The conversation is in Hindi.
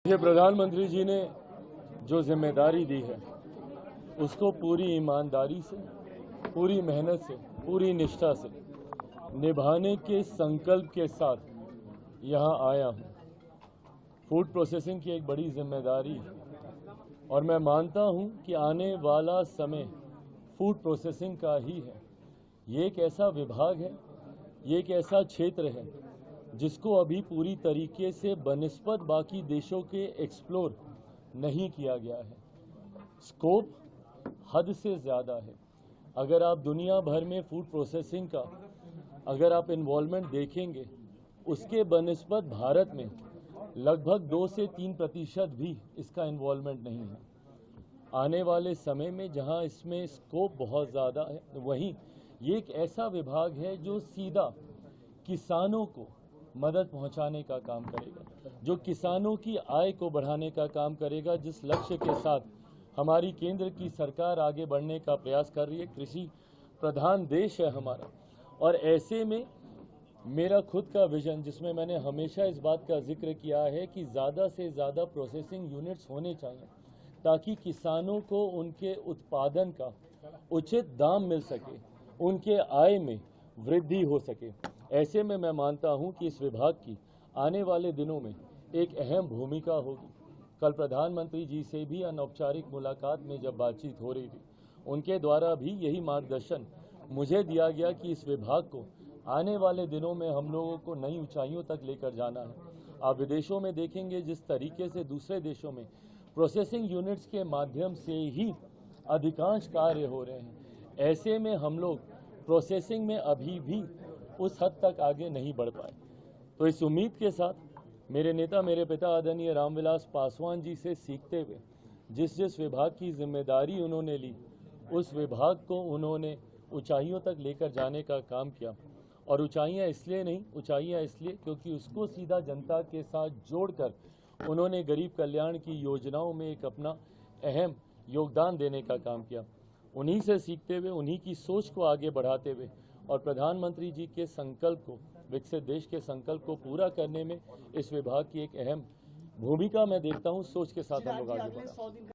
ये प्रधानमंत्री जी ने जो जिम्मेदारी दी है उसको पूरी ईमानदारी से, पूरी मेहनत से, पूरी निष्ठा से निभाने के संकल्प के साथ यहाँ आया हूँ। फूड प्रोसेसिंग की एक बड़ी जिम्मेदारी है और मैं मानता हूँ कि आने वाला समय फूड प्रोसेसिंग का ही है। ये एक ऐसा विभाग है, ये एक ऐसा क्षेत्र है जिसको अभी पूरी तरीके से बनिस्बत बाकी देशों के एक्सप्लोर नहीं किया गया है। स्कोप हद से ज़्यादा है। अगर आप दुनिया भर में फूड प्रोसेसिंग का अगर आप इन्वॉल्वमेंट देखेंगे, उसके बनिस्बत भारत में लगभग 2 से 3% भी इसका इन्वॉल्वमेंट नहीं है। आने वाले समय में जहां इसमें स्कोप बहुत ज़्यादा है, वहीं ये एक ऐसा विभाग है जो सीधा किसानों को मदद पहुंचाने का काम करेगा, जो किसानों की आय को बढ़ाने का काम करेगा, जिस लक्ष्य के साथ हमारी केंद्र की सरकार आगे बढ़ने का प्रयास कर रही है। कृषि प्रधान देश है हमारा, और ऐसे में मेरा खुद का विजन, जिसमें मैंने हमेशा इस बात का जिक्र किया है कि ज़्यादा से ज़्यादा प्रोसेसिंग यूनिट्स होने चाहिए ताकि किसानों को उनके उत्पादन का उचित दाम मिल सके, उनके आय में वृद्धि हो सके। ऐसे में मैं मानता हूं कि इस विभाग की आने वाले दिनों में एक अहम भूमिका होगी। कल प्रधानमंत्री जी से भी अनौपचारिक मुलाकात में जब बातचीत हो रही थी, उनके द्वारा भी यही मार्गदर्शन मुझे दिया गया कि इस विभाग को आने वाले दिनों में हम लोगों को नई ऊंचाइयों तक लेकर जाना है। आप विदेशों में देखेंगे जिस तरीके से दूसरे देशों में प्रोसेसिंग यूनिट्स के माध्यम से ही अधिकांश कार्य हो रहे हैं, ऐसे में हम लोग प्रोसेसिंग में अभी भी उस हद तक आगे नहीं बढ़ पाए। तो इस उम्मीद के साथ मेरे नेता, मेरे पिता आदरणीय रामविलास पासवान जी से सीखते हुए जिस जिस विभाग की जिम्मेदारी उन्होंने ली, उस विभाग को उन्होंने ऊंचाइयों तक लेकर जाने का काम किया। और ऊंचाइयां इसलिए नहीं, ऊंचाइयां इसलिए क्योंकि उसको सीधा जनता के साथ जोड़कर उन्होंने गरीब कल्याण की योजनाओं में एक अपना अहम योगदान देने का काम किया। उन्हीं से सीखते हुए, उन्हीं की सोच को आगे बढ़ाते हुए और प्रधानमंत्री जी के संकल्प को, विकसित देश के संकल्प को पूरा करने में इस विभाग की एक अहम भूमिका मैं देखता हूं। सोच के साथ हम लोग आगे बढ़ा।